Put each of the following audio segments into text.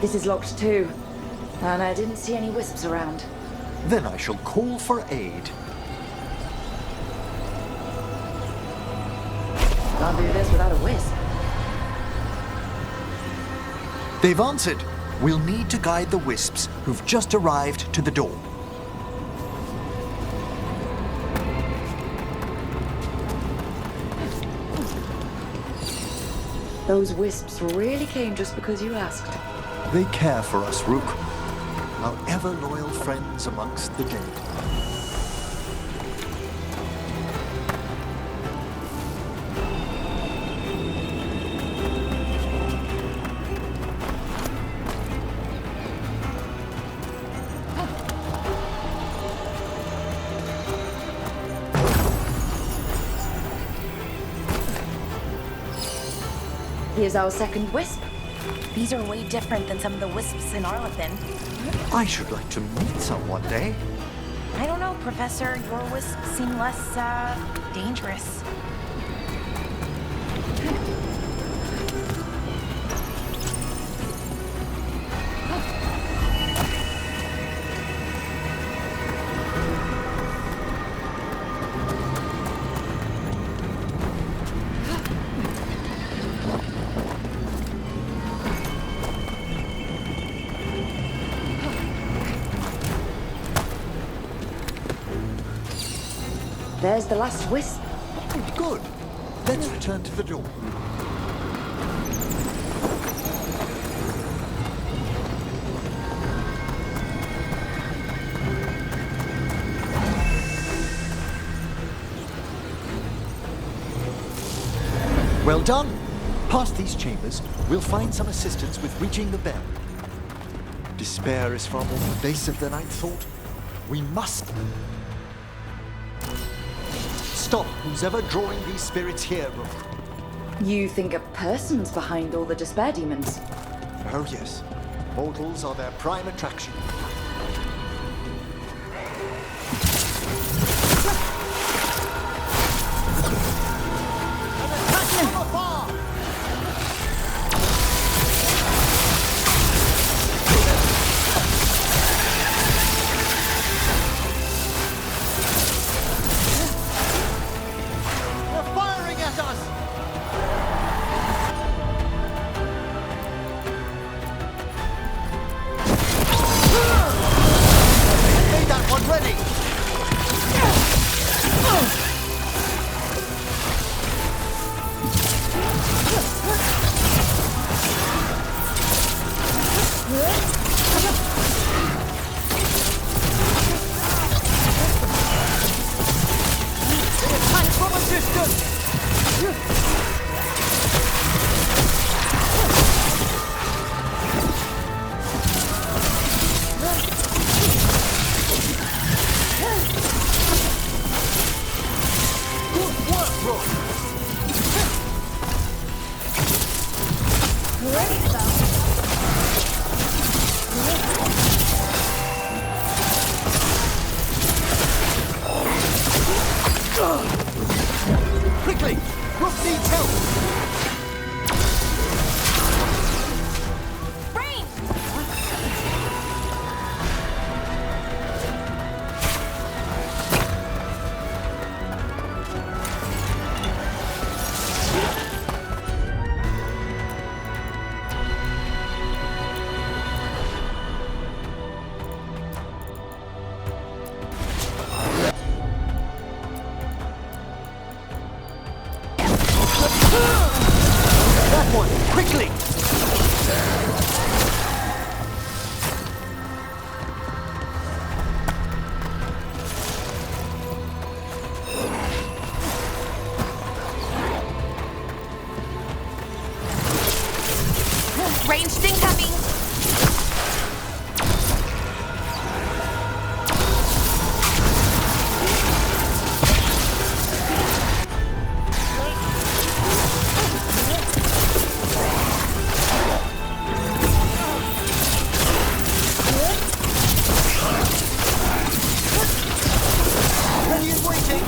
This is locked too, and I didn't see any wisps around. Then I shall call for aid. Can't do this without a wisp. They've answered. We'll need to guide the wisps who've just arrived to the door. Those wisps really came just because you asked. They care for us, Rook. Our ever-loyal friends amongst the dead. Here's our second wisp. These are way different than some of the wisps in Arlethan. I should like to meet some one day. I don't know, Professor. Your wisps seem less, dangerous. There's the last wisp. Good. Let's return to the door. Well done. Past these chambers, we'll find some assistance with reaching the bell. Despair is far more pervasive than I'd thought. We must... Stop who's ever drawing these spirits here, Rook. You think a person's behind all the despair demons? Oh yes. Mortals are their prime attraction. Quickly! Rook needs help! Brain! That one! Quickly! Ranged incoming! Waiting!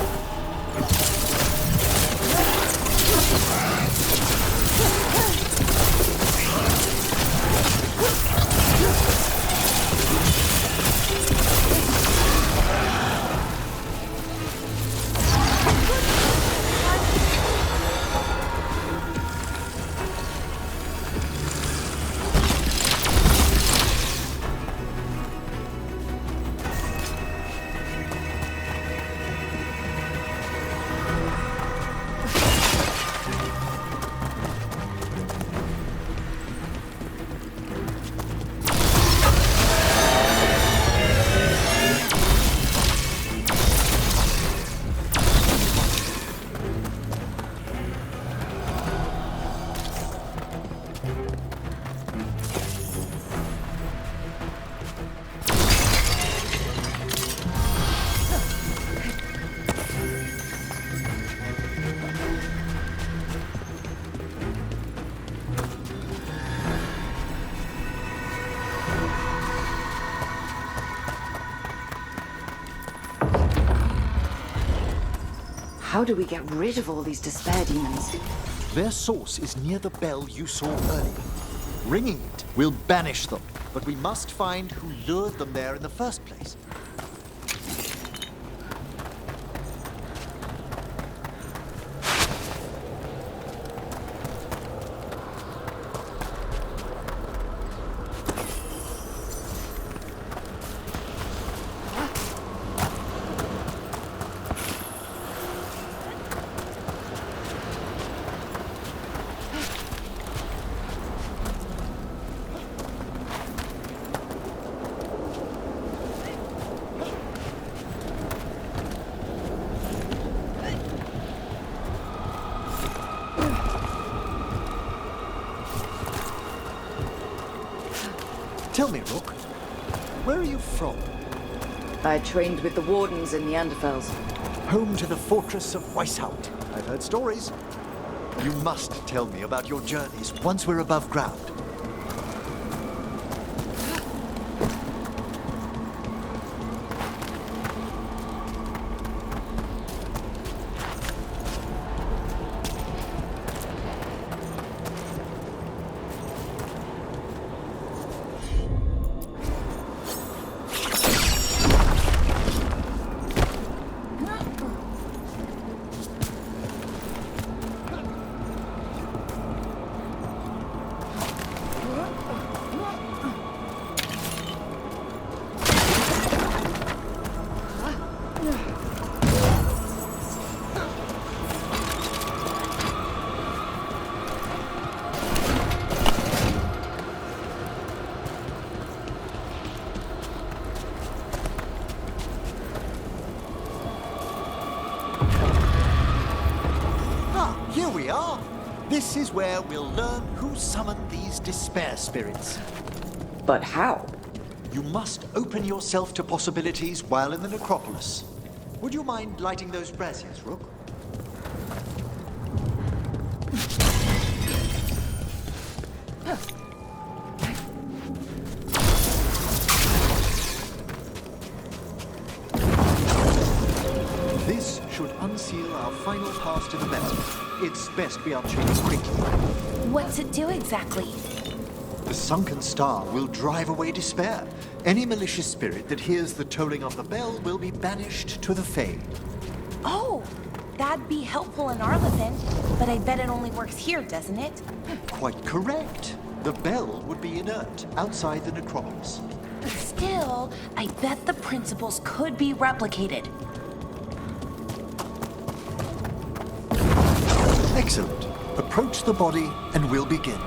How do we get rid of all these despair demons? Their source is near the bell you saw earlier. Ringing it will banish them, but we must find who lured them there in the first place. Tell me, Rook, where are you from? I trained with the Wardens in the Anderfels. Home to the fortress of Weishaupt. I've heard stories. You must tell me about your journeys once we're above ground. Here we are. This is where we'll learn who summoned these despair spirits. But how? You must open yourself to possibilities while in the necropolis. Would you mind lighting those braziers, Rook? This should unseal our final pass to the bell. It's best we unchain it quickly. What's it do exactly? The sunken star will drive away despair. Any malicious spirit that hears the tolling of the bell will be banished to the Fae. Oh, that'd be helpful in Arlathan, but I bet it only works here, doesn't it? Quite correct. The bell would be inert outside the necropolis. Still, I bet the principles could be replicated. Excellent. Approach the body and we'll begin.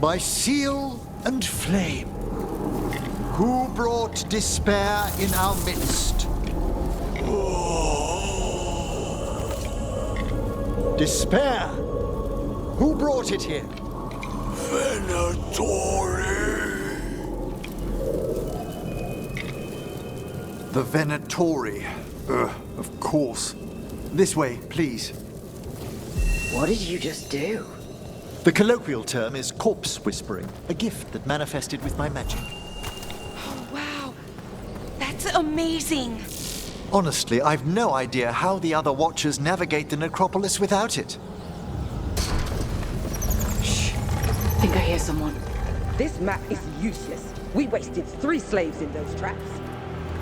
By seal and flame, who brought despair in our midst? Despair? Who brought it here? The Venatori. Of course. This way, please. What did you just do? The colloquial term is corpse whispering, a gift that manifested with my magic. Oh, wow. That's amazing. Honestly, I've no idea how the other Watchers navigate the necropolis without it. Shh. I think I hear someone. This map is useless. We wasted 3 slaves in those traps.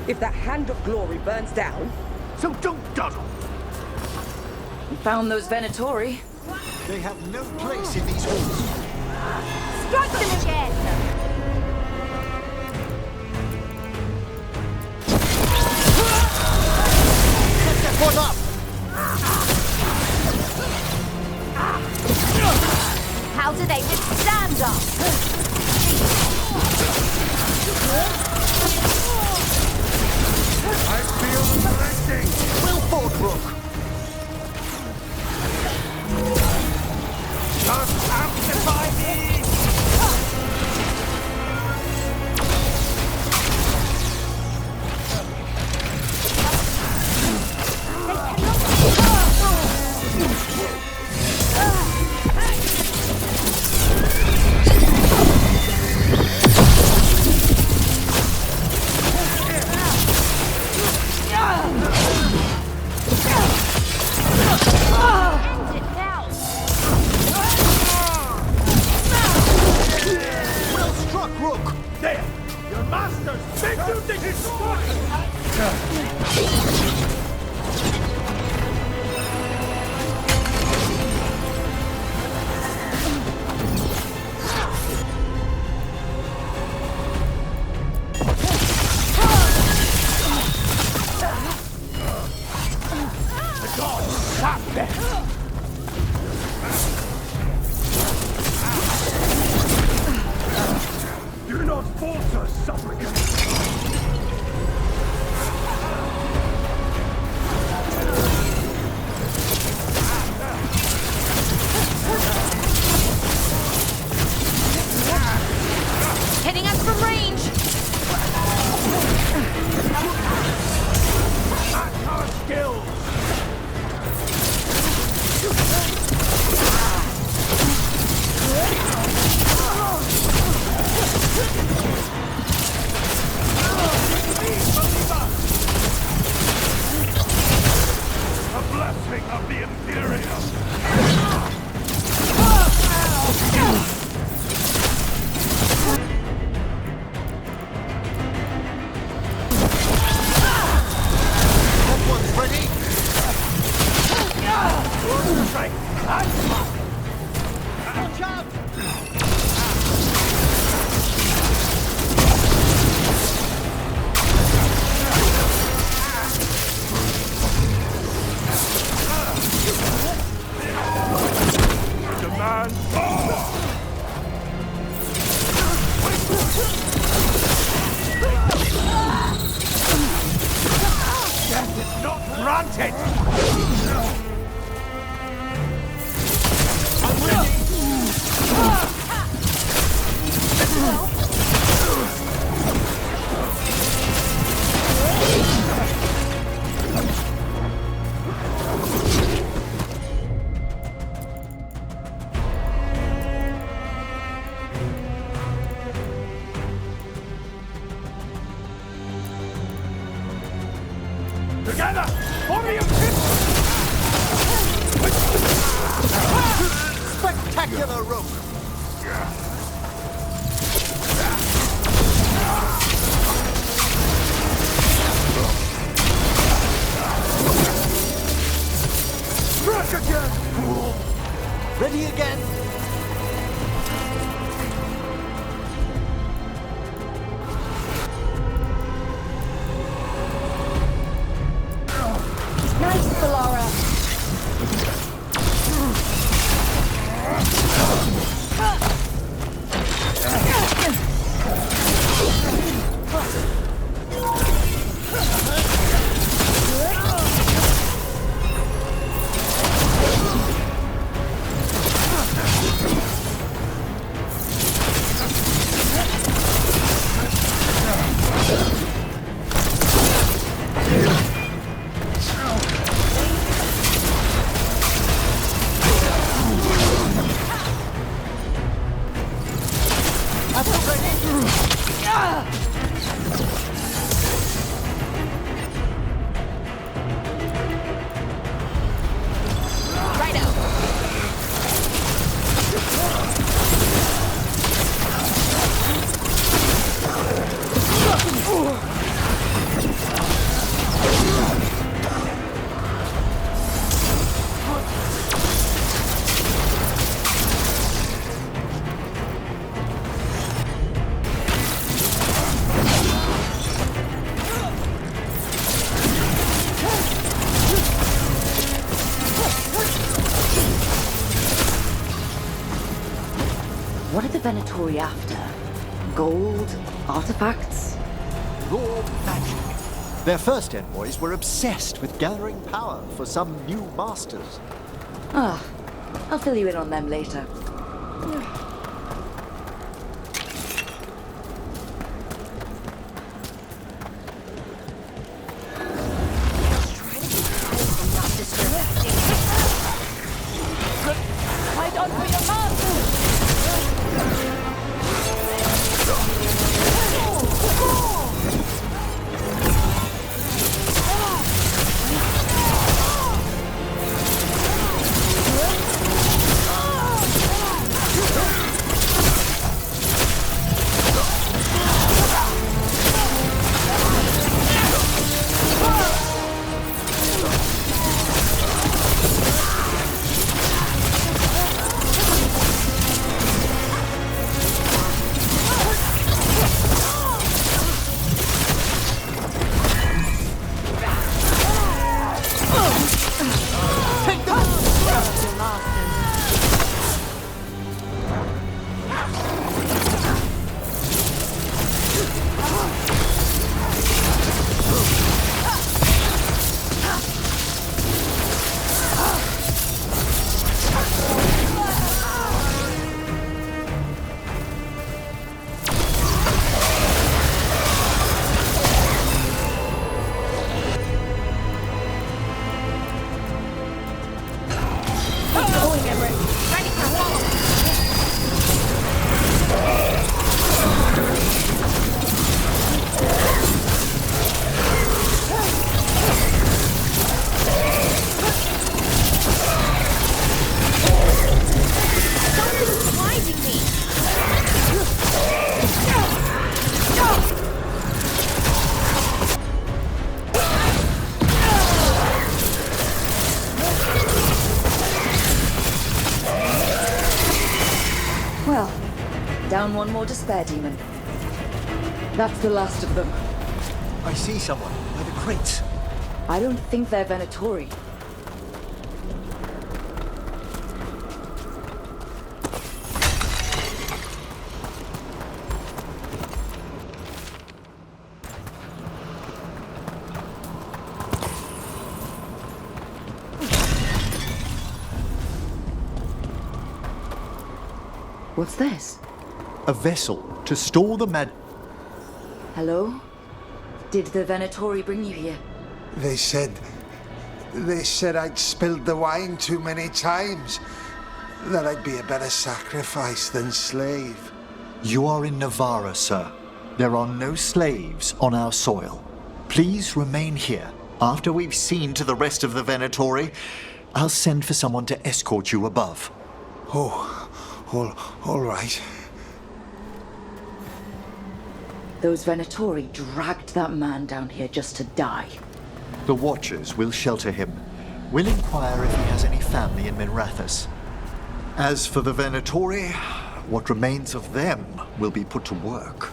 If that Hand of Glory burns down... So don't dawdle! We found those Venatori. They have no place in these halls. Strike them again! Set one up! How do they withstand us? I feel the blessing! Will Fordbrook! Just amplify me! monsters! They do destroy! The gods stop them! Do not falter, supplicant! Hitting us from range! Match our skills! A blessing of the Imperium! That one's ready! Strength! And luck! Watch out! Demand more! Death is not granted! I'm ready! Together! Body of pit! Spectacular rope! Struck again, fool! Ready again? Nice, Valora. What are the Venatori after? Gold? Artifacts? Raw magic. Their first envoys were obsessed with gathering power for some new masters. Ah, I'll fill you in on them later. Fight on for your master! One more despair demon. That's the last of them. I see someone by the crates. I don't think they're Venatori. What's this? A vessel to store the mad... Hello? Did the Venatori bring you here? They said I'd spilled the wine too many times. That I'd be a better sacrifice than slave. You are in Navarra, sir. There are no slaves on our soil. Please remain here. After we've seen to the rest of the Venatori, I'll send for someone to escort you above. All right. Those Venatori dragged that man down here just to die. The Watchers will shelter him. We'll inquire if he has any family in Minrathous. As for the Venatori, what remains of them will be put to work.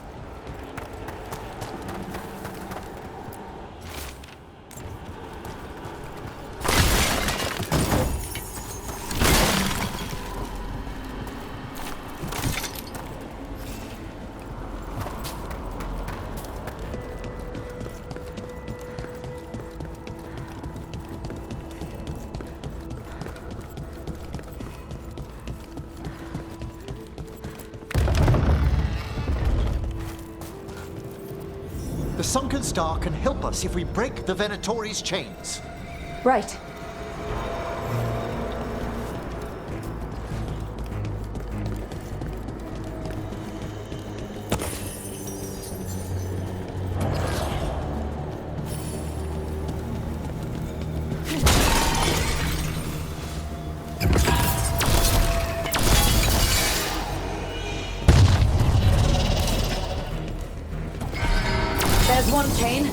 The Sunken Star can help us if we break the Venatori's chains. Right. There's one chain.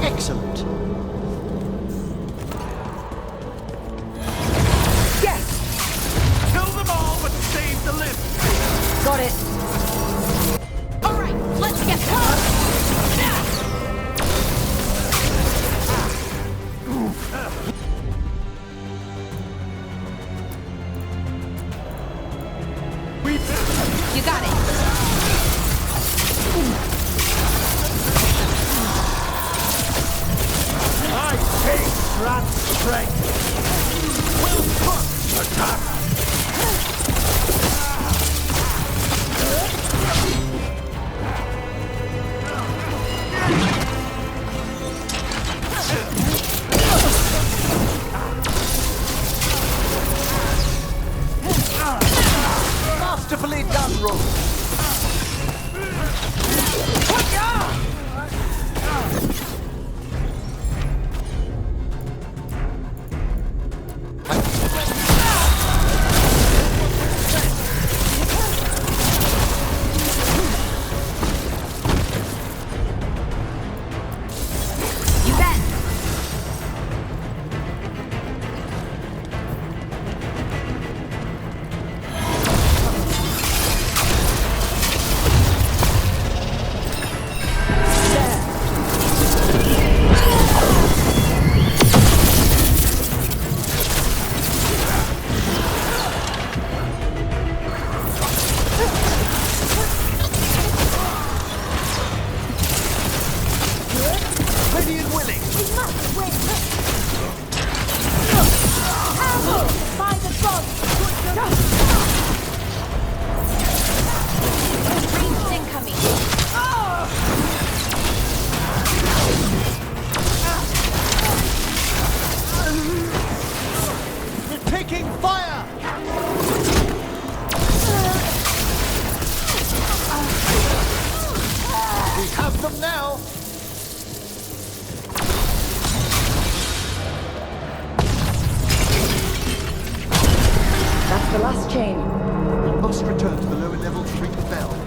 Excellent. Yes! Kill them all, but save the lift! Got it. All right, let's get close. You got it. I hate Grant's strength! Will push! Attack! Masterfully done, Rogue. You bet. Ready and willing. We must win. By the gods. Ranged incoming. Taking fire! We have them now. That's the last chain. We must return to the lower level to ring the bell.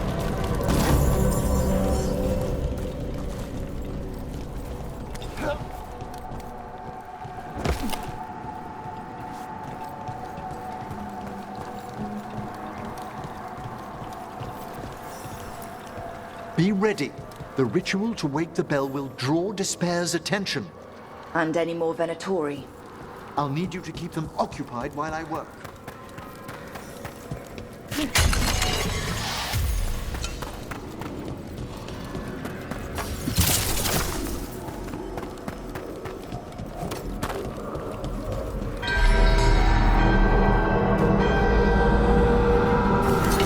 ready. The ritual to wake the bell will draw Despair's attention. And any more Venatori? I'll need you to keep them occupied while I work.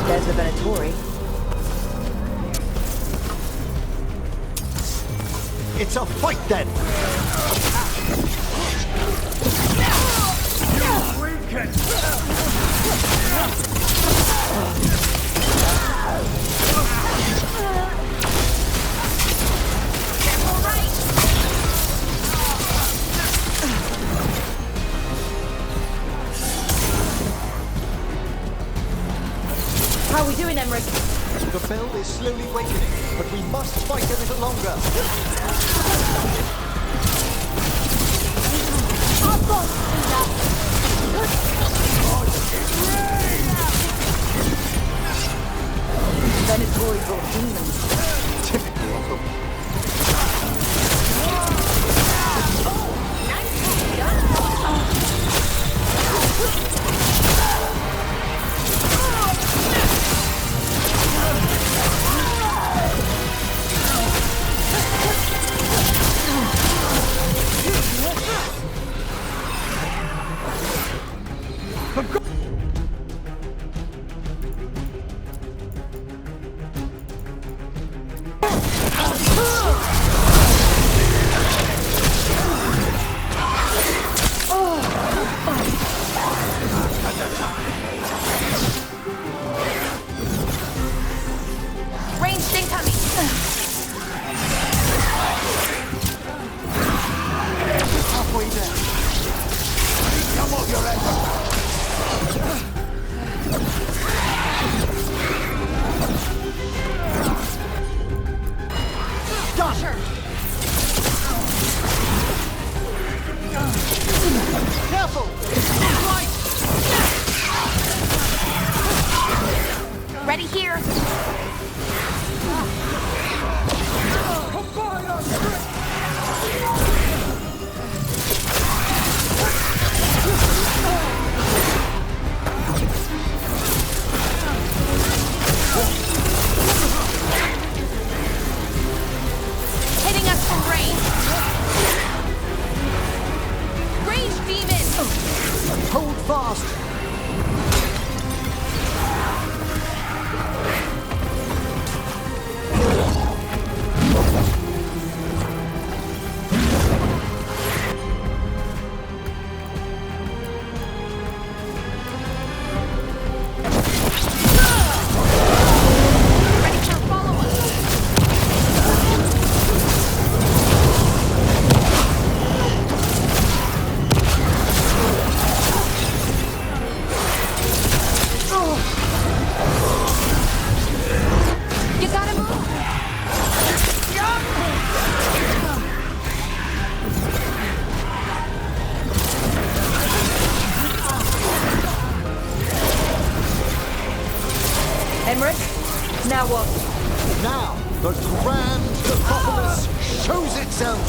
There's the Venatori. It's a fight then! How are we doing, Emmerich? The bell is slowly wakening, but we must fight a little longer. Venatori brought demons. Typical of them. Ranged incoming! Halfway there. Come on, your effort! Careful! Ready here! Hitting us from range! Range demon! Hold fast! Ready for follow-up! You gotta move! Emmerich? Now what? Now, the grand Necropolis shows itself!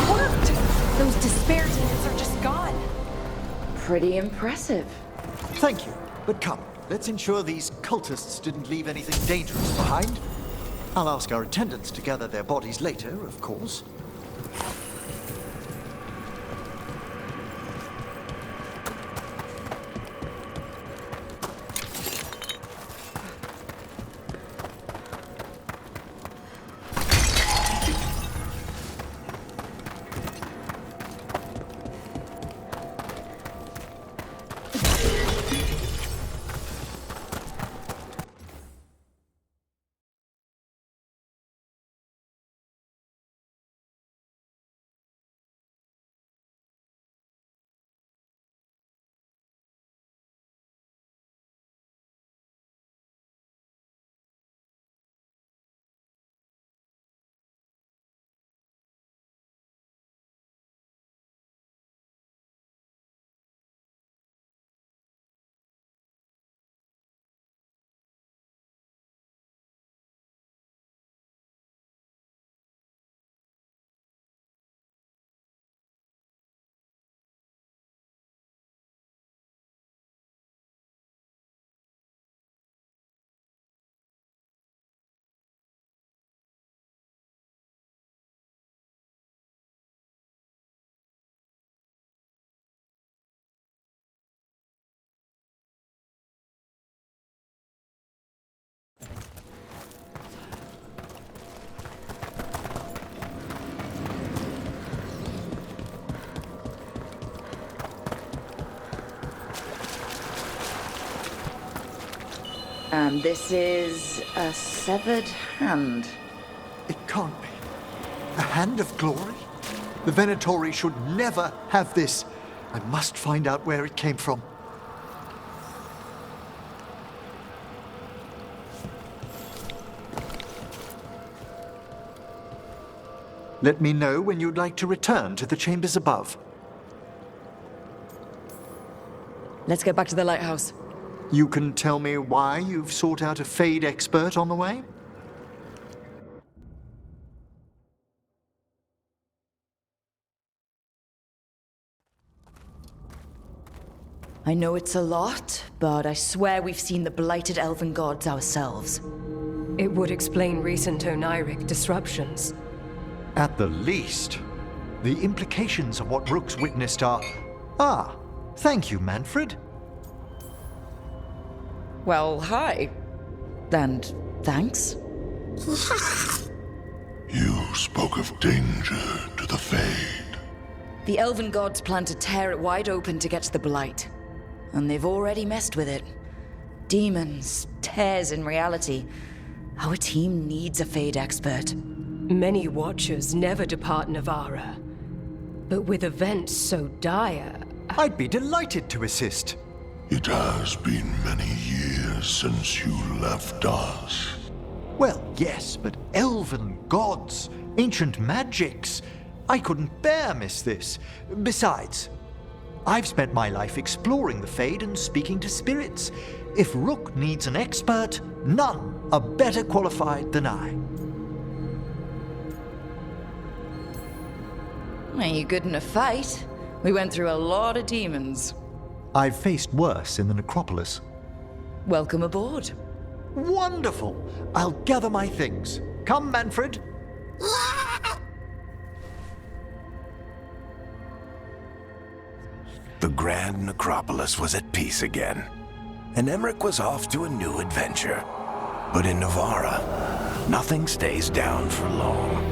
Worked! Those despair demons are just gone. Pretty impressive. Thank you, but come, let's ensure these cultists didn't leave anything dangerous behind. I'll ask our attendants to gather their bodies later, of course. And this is a severed hand. It can't be. A hand of glory? The Venatori should never have this. I must find out where it came from. Let me know when you'd like to return to the chambers above. Let's get back to the lighthouse. You can tell me why you've sought out a Fade expert on the way? I know it's a lot, but I swear we've seen the blighted elven gods ourselves. It would explain recent Oniric disruptions. At the least. The implications of what Rook's witnessed are... Ah, thank you, Manfred. Well, hi. And thanks. You spoke of danger to the Fade. The elven gods plan to tear it wide open to get to the blight. And they've already messed with it. Demons, tears in reality. Our team needs a Fade expert. Many Watchers never depart Navara. But with events so dire... I'd be delighted to assist. It has been many years since you left us. Well, yes, but elven gods, ancient magics. I couldn't bear miss this. Besides, I've spent my life exploring the Fade and speaking to spirits. If Rook needs an expert, none are better qualified than I. Are you good in a fight? We went through a lot of demons. I've faced worse in the necropolis. Welcome aboard. Wonderful! I'll gather my things. Come, Manfred. The Grand Necropolis was at peace again, and Emmerich was off to a new adventure. But in Navara, nothing stays down for long.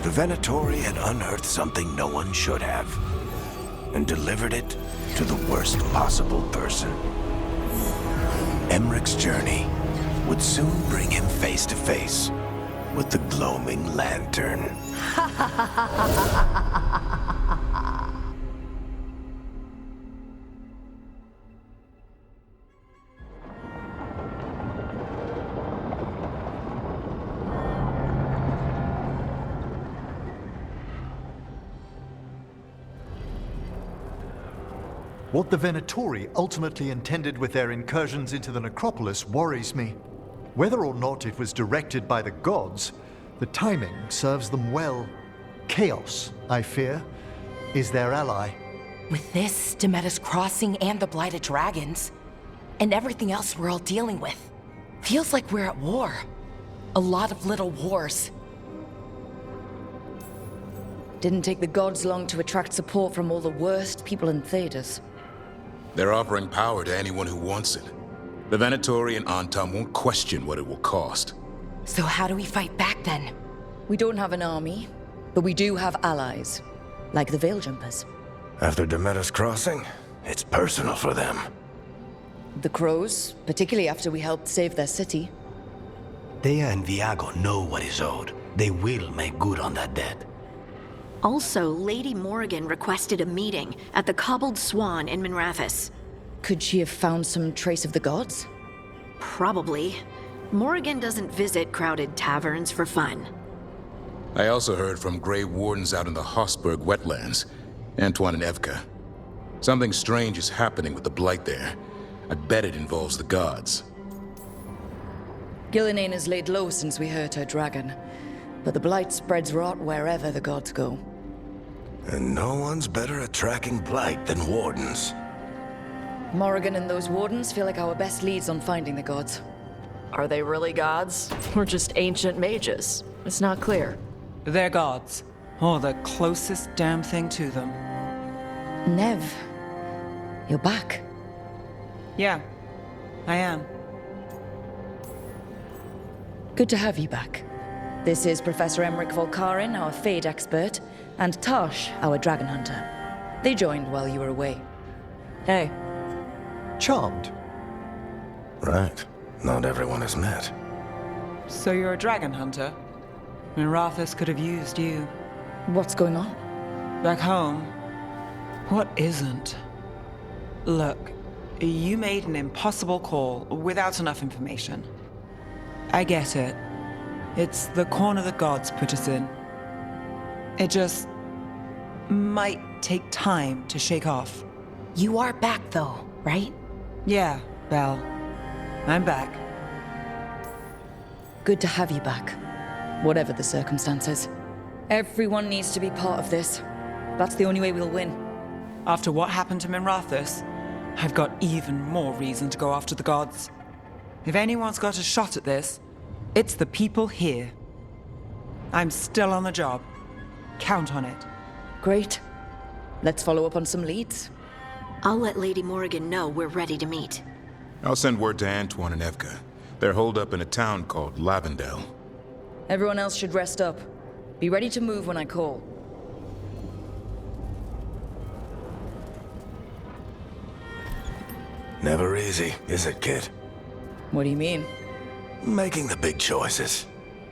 The Venatori had unearthed something no one should have, and delivered it to the worst possible person. Emmerich's journey would soon bring him face to face with the gloaming lantern. What the Venatori ultimately intended with their incursions into the necropolis worries me. Whether or not it was directed by the gods, the timing serves them well. Chaos, I fear, is their ally. With this, Demeter's Crossing and the Blighted Dragons, and everything else we're all dealing with, feels like we're at war. A lot of little wars. Didn't take the gods long to attract support from all the worst people in Thedas. They're offering power to anyone who wants it. The Venatori and Antam won't question what it will cost. So how do we fight back then? We don't have an army, but we do have allies, like the Veil Jumpers. After Demeter's Crossing, it's personal for them. The Crows, particularly after we helped save their city. Thea and Viago know what is owed. They will make good on that debt. Also, Lady Morrigan requested a meeting at the Cobbled Swan in Minrathous. Could she have found some trace of the gods? Probably. Morrigan doesn't visit crowded taverns for fun. I also heard from Grey Wardens out in the Hossberg wetlands, Antoine and Evka. Something strange is happening with the Blight there. I bet it involves the gods. Gillinane has laid low since we hurt her dragon, but the Blight spreads rot wherever the gods go. And no one's better at tracking Blight than Wardens. Morrigan and those Wardens feel like our best leads on finding the gods. Are they really gods? Or just ancient mages? It's not clear. They're gods. Or the closest damn thing to them. Nev, you're back. Yeah, I am. Good to have you back. This is Professor Emmerich Volkarin, our Fade expert, and Tosh, our dragon hunter. They joined while you were away. Hey. Charmed. Right. Not everyone has met. So you're a dragon hunter? Mirathus could have used you. What's going on? Back home, what isn't? Look, you made an impossible call without enough information. I get it. It's the corner the gods put us in. It just might take time to shake off. You are back though, right? Yeah, Belle. I'm back. Good to have you back, whatever the circumstances. Everyone needs to be part of this. That's the only way we'll win. After what happened to Minrathus, I've got even more reason to go after the gods. If anyone's got a shot at this, it's the people here. I'm still on the job. Count on it. Great. Let's follow up on some leads. I'll let Lady Morrigan know we're ready to meet. I'll send word to Antoine and Evka. They're holed up in a town called Lavendel. Everyone else should rest up. Be ready to move when I call. Never easy, is it, kid? What do you mean? Making the big choices,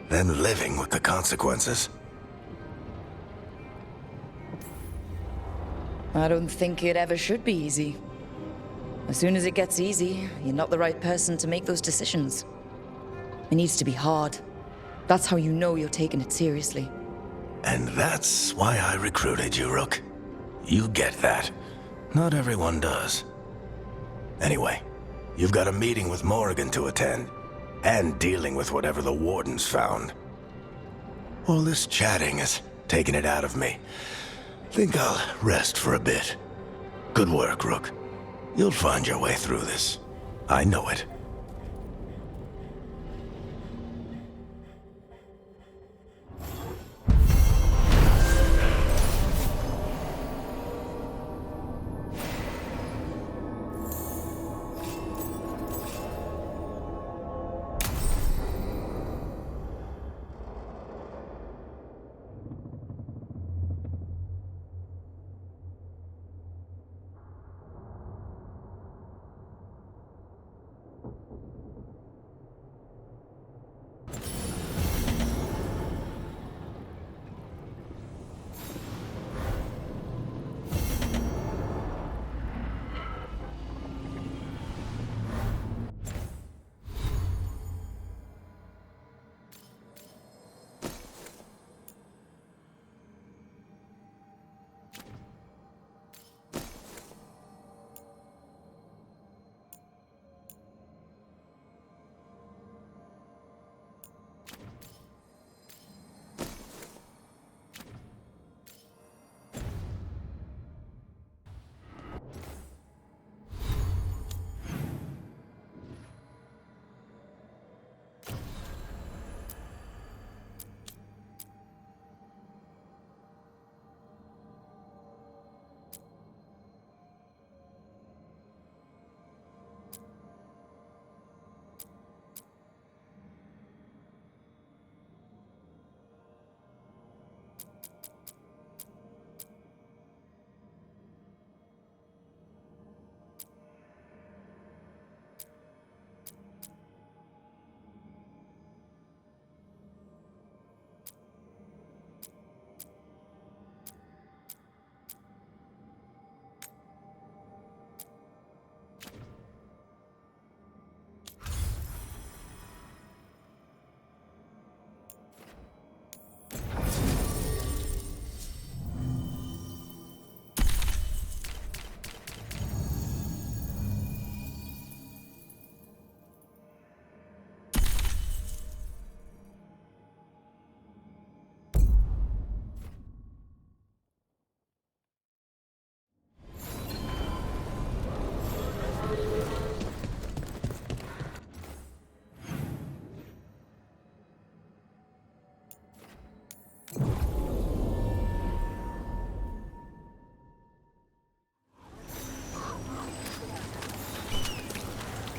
then living with the consequences. I don't think it ever should be easy. As soon as it gets easy, you're not the right person to make those decisions. It needs to be hard. That's how you know you're taking it seriously. And that's why I recruited you, Rook. You get that. Not everyone does. Anyway, you've got a meeting with Morrigan to attend, and dealing with whatever the Wardens found. All this chatting has taken it out of me. Think I'll rest for a bit. Good work, Rook. You'll find your way through this. I know it.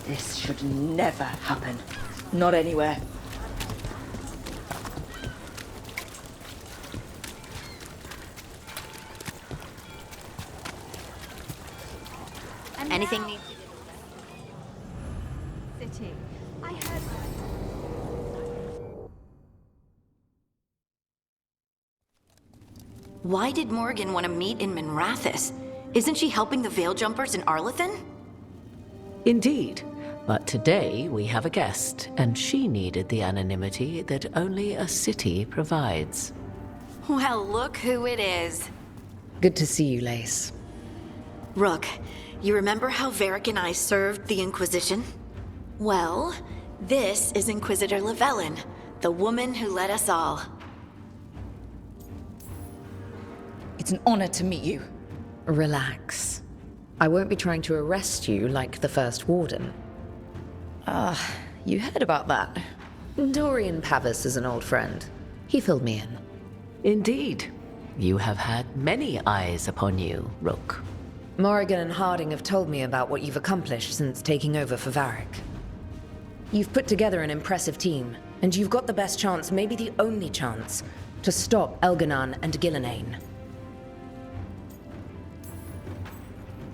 This should never happen. Not anywhere. Anything needs... meeting. I heard... Why did Morrigan want to meet in Minrathous? Isn't she helping the Veil Jumpers in Arlethan? Indeed. But today we have a guest, and she needed the anonymity that only a city provides. Well, look who it is. Good to see you, Lace. Rook, you remember how Varric and I served the Inquisition? Well, this is Inquisitor Llewellyn, the woman who led us all. It's an honor to meet you. Relax. I won't be trying to arrest you like the First Warden. You heard about that. Dorian Pavis is an old friend. He filled me in. Indeed. You have had many eyes upon you, Rook. Morrigan and Harding have told me about what you've accomplished since taking over for Varric. You've put together an impressive team, and you've got the best chance, maybe the only chance, to stop Elganon and Gillenane.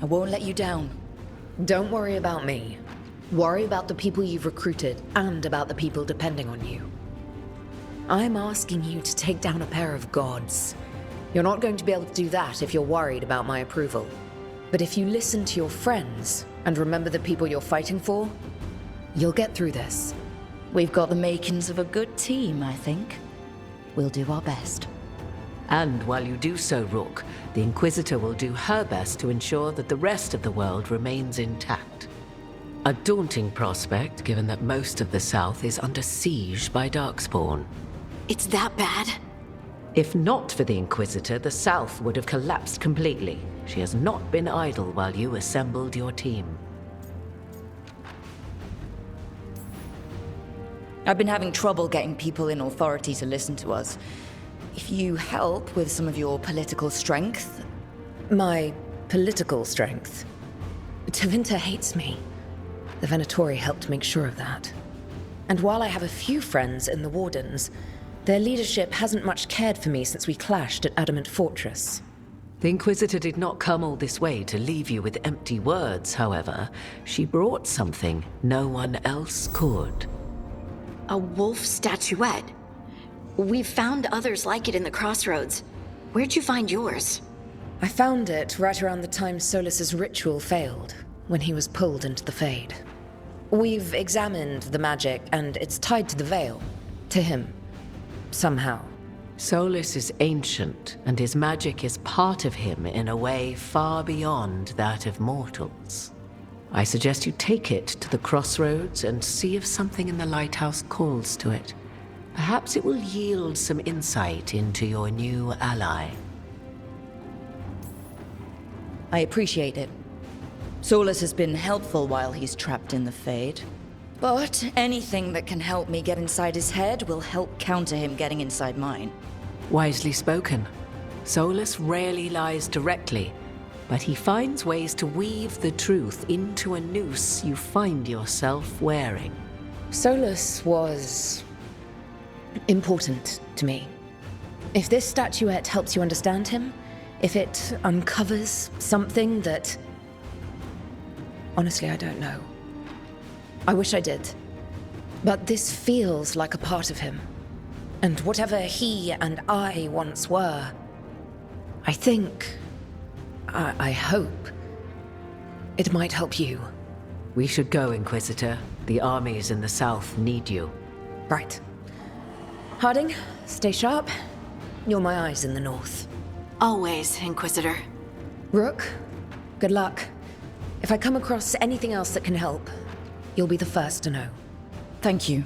I won't let you down. Don't worry about me. Worry about the people you've recruited, and about the people depending on you. I'm asking you to take down a pair of gods. You're not going to be able to do that if you're worried about my approval. But if you listen to your friends, and remember the people you're fighting for, you'll get through this. We've got the makings of a good team, I think. We'll do our best. And while you do so, Rook, the Inquisitor will do her best to ensure that the rest of the world remains intact. A daunting prospect, given that most of the South is under siege by Darkspawn. It's that bad? If not for the Inquisitor, the South would have collapsed completely. She has not been idle while you assembled your team. I've been having trouble getting people in authority to listen to us. If you help with some of your political strength... My political strength? Tevinter hates me. The Venatori helped make sure of that. And while I have a few friends in the Wardens, their leadership hasn't much cared for me since we clashed at Adamant Fortress. The Inquisitor did not come all this way to leave you with empty words, however. She brought something no one else could. A wolf statuette? We've found others like it in the crossroads. Where'd you find yours? I found it right around the time Solus's ritual failed, when he was pulled into the Fade. We've examined the magic, and it's tied to the Veil. To him. Somehow. Solus is ancient, and his magic is part of him in a way far beyond that of mortals. I suggest you take it to the crossroads and see if something in the lighthouse calls to it. Perhaps it will yield some insight into your new ally. I appreciate it. Solus has been helpful while he's trapped in the Fade. But anything that can help me get inside his head will help counter him getting inside mine. Wisely spoken. Solus rarely lies directly, but he finds ways to weave the truth into a noose you find yourself wearing. Solus was... important to me. If this statuette helps you understand him, if it uncovers something that... Honestly, I don't know. I wish I did. But this feels like a part of him. And whatever he and I once were, I think... I hope... it might help you. We should go, Inquisitor. The armies in the south need you. Right. Harding, stay sharp. You're my eyes in the north. Always, Inquisitor. Rook, good luck. If I come across anything else that can help, you'll be the first to know. Thank you.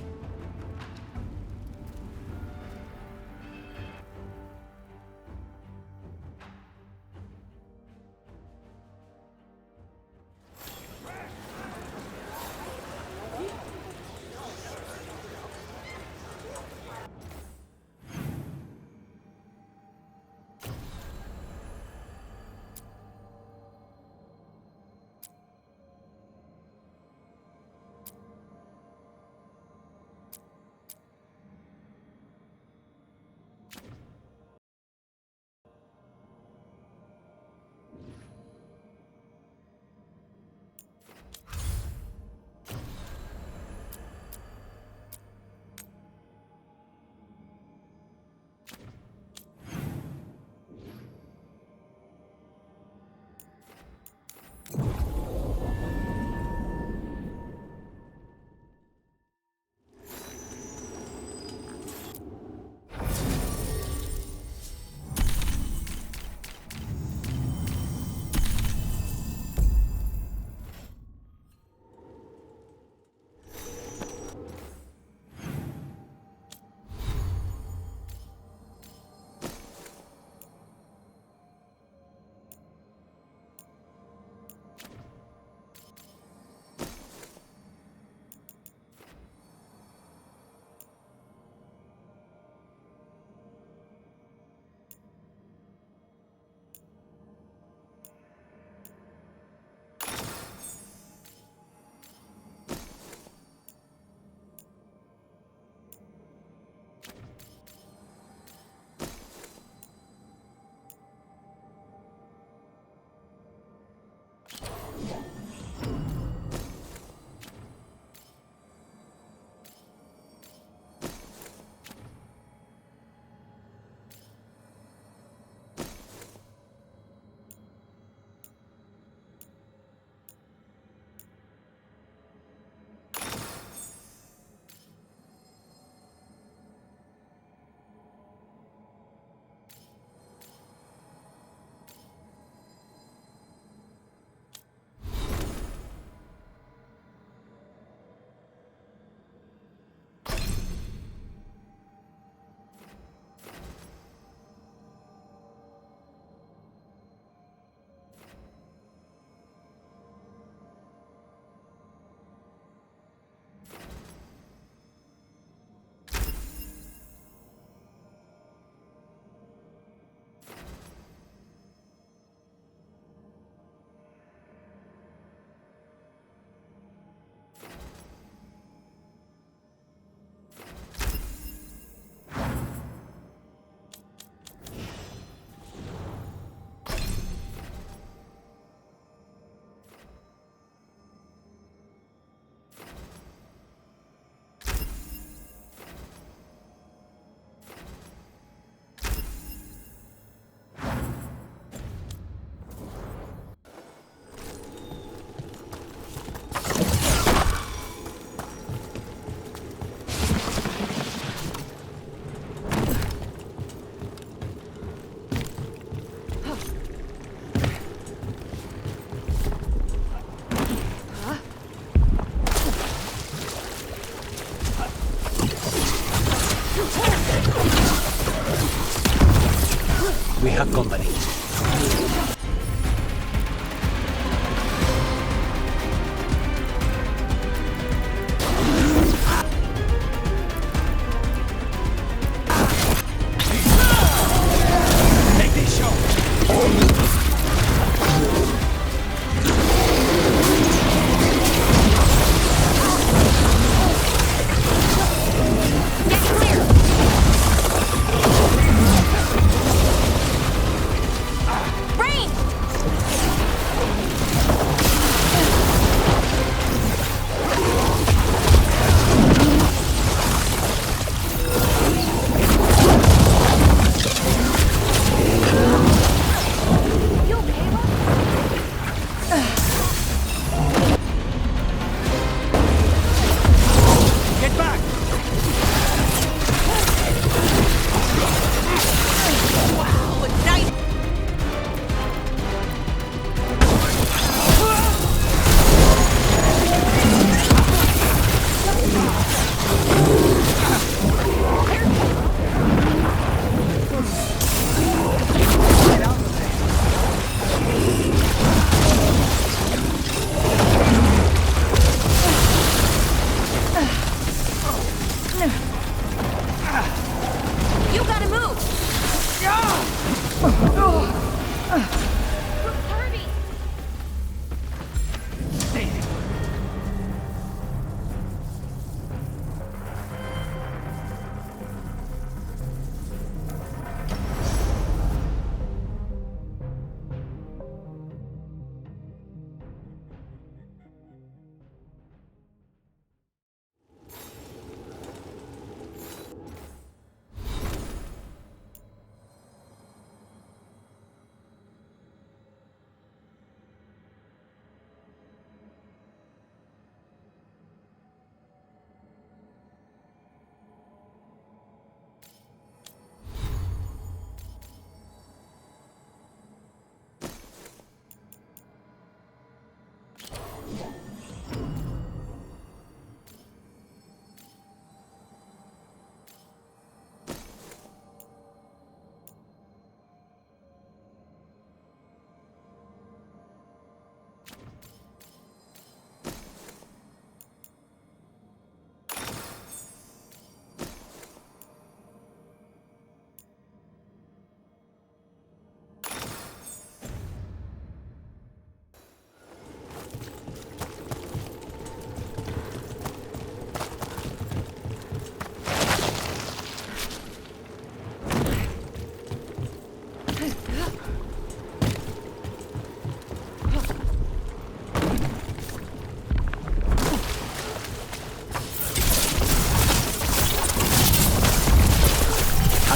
have company. Take this shot.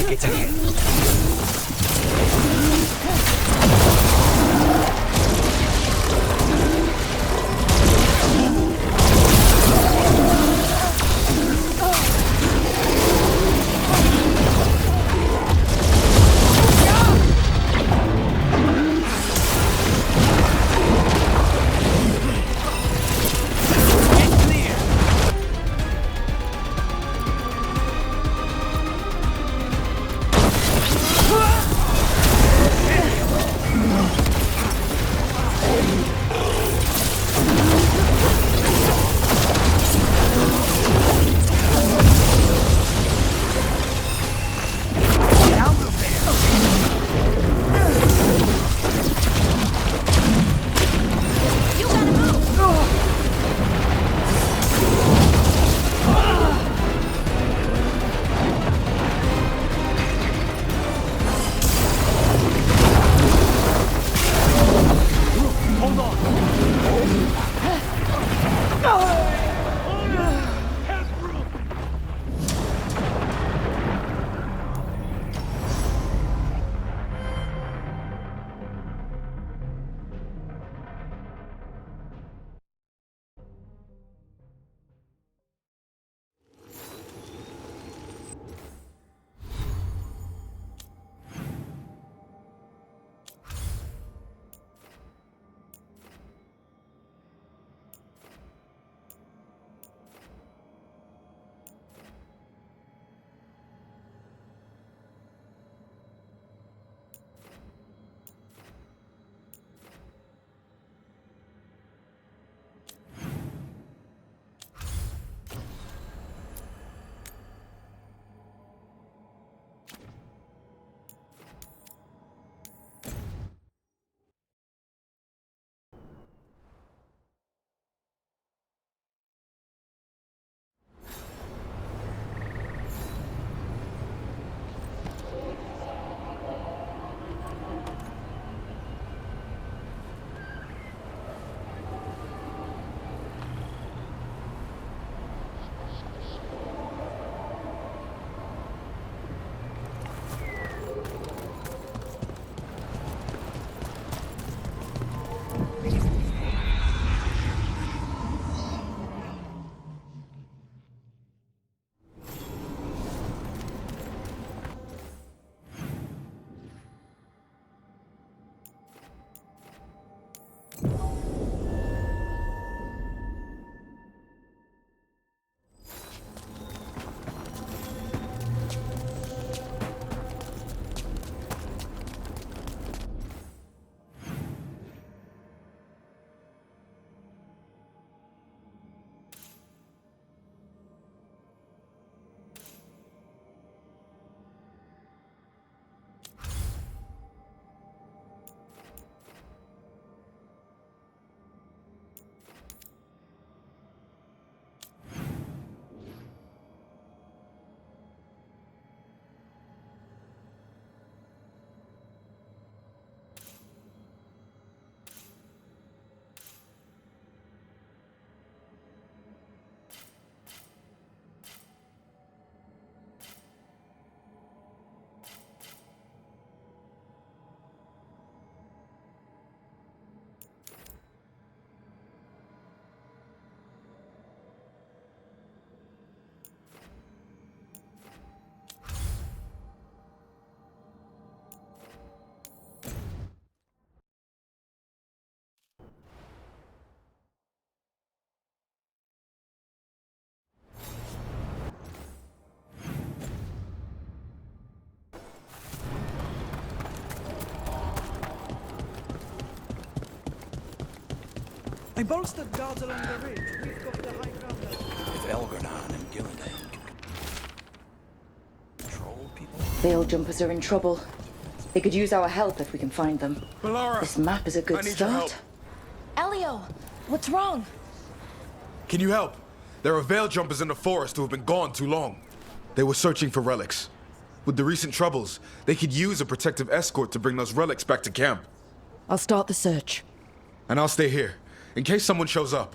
It's ahead. I bolstered guards along the ridge. We've got the high ground now. If Veilguard and Gilligan can control people... Veil jumpers are in trouble. They could use our help if we can find them. Melara, this map is a good start. Elio, what's wrong? Can you help? There are Veil jumpers in the forest who have been gone too long. They were searching for relics. With the recent troubles, they could use a protective escort to bring those relics back to camp. I'll start the search. And I'll stay here, in case someone shows up.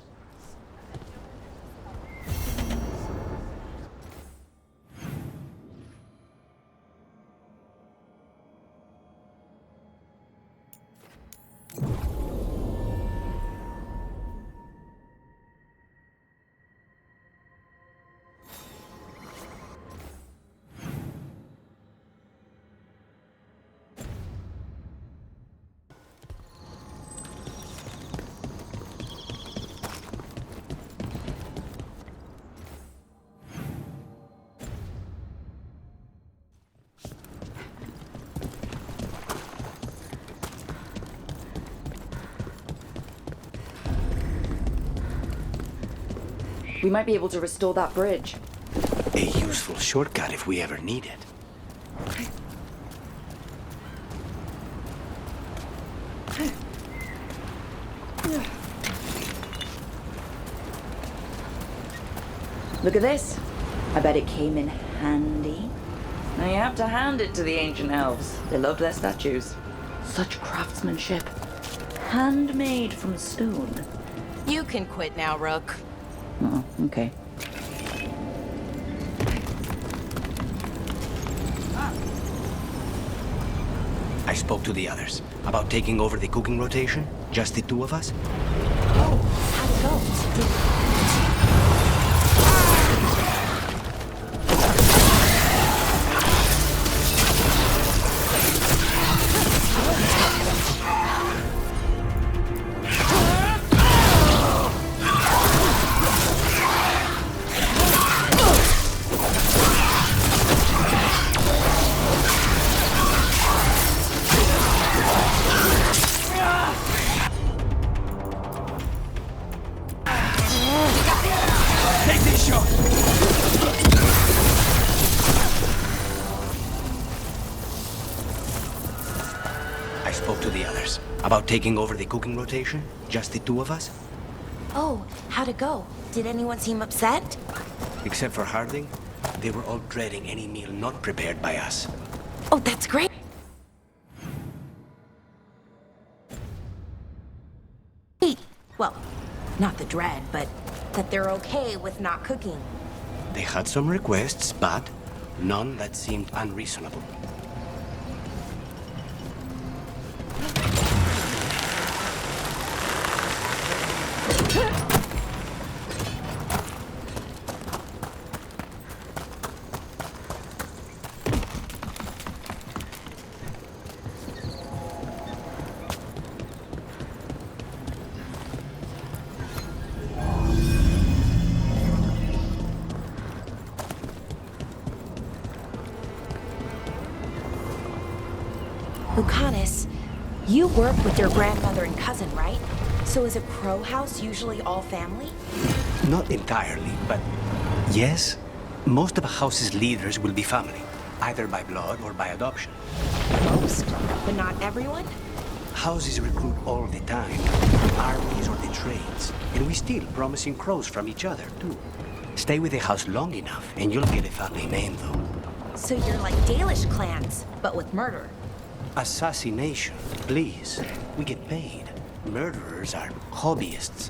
We might be able to restore that bridge. A useful shortcut if we ever need it. Look at this. I bet it came in handy. Now you have to hand it to the ancient elves. They love their statues. Such craftsmanship. Handmade from stone. You can quit now, Rook. Oh, okay. I spoke to the others about taking over the cooking rotation. Just the two of us. Oh, how'd it go? About taking over the cooking rotation? Just the two of us? Oh, how'd it go? Did anyone seem upset? Except for Harding, they were all dreading any meal not prepared by us. Oh, that's great. Well, not the dread, but that they're okay with not cooking. They had some requests, but none that seemed unreasonable. Lucanus, you work with your grandmother and cousin, right? So is a crow house usually all family? Not entirely, but yes. Most of a house's leaders will be family, either by blood or by adoption. Most, but not everyone? Houses recruit all the time, armies or the trades, and we steal promising crows from each other, too. Stay with the house long enough, and you'll get a family name, though. So you're like Dalish clans, but with murder. Assassination, please. We get paid. Murderers are hobbyists.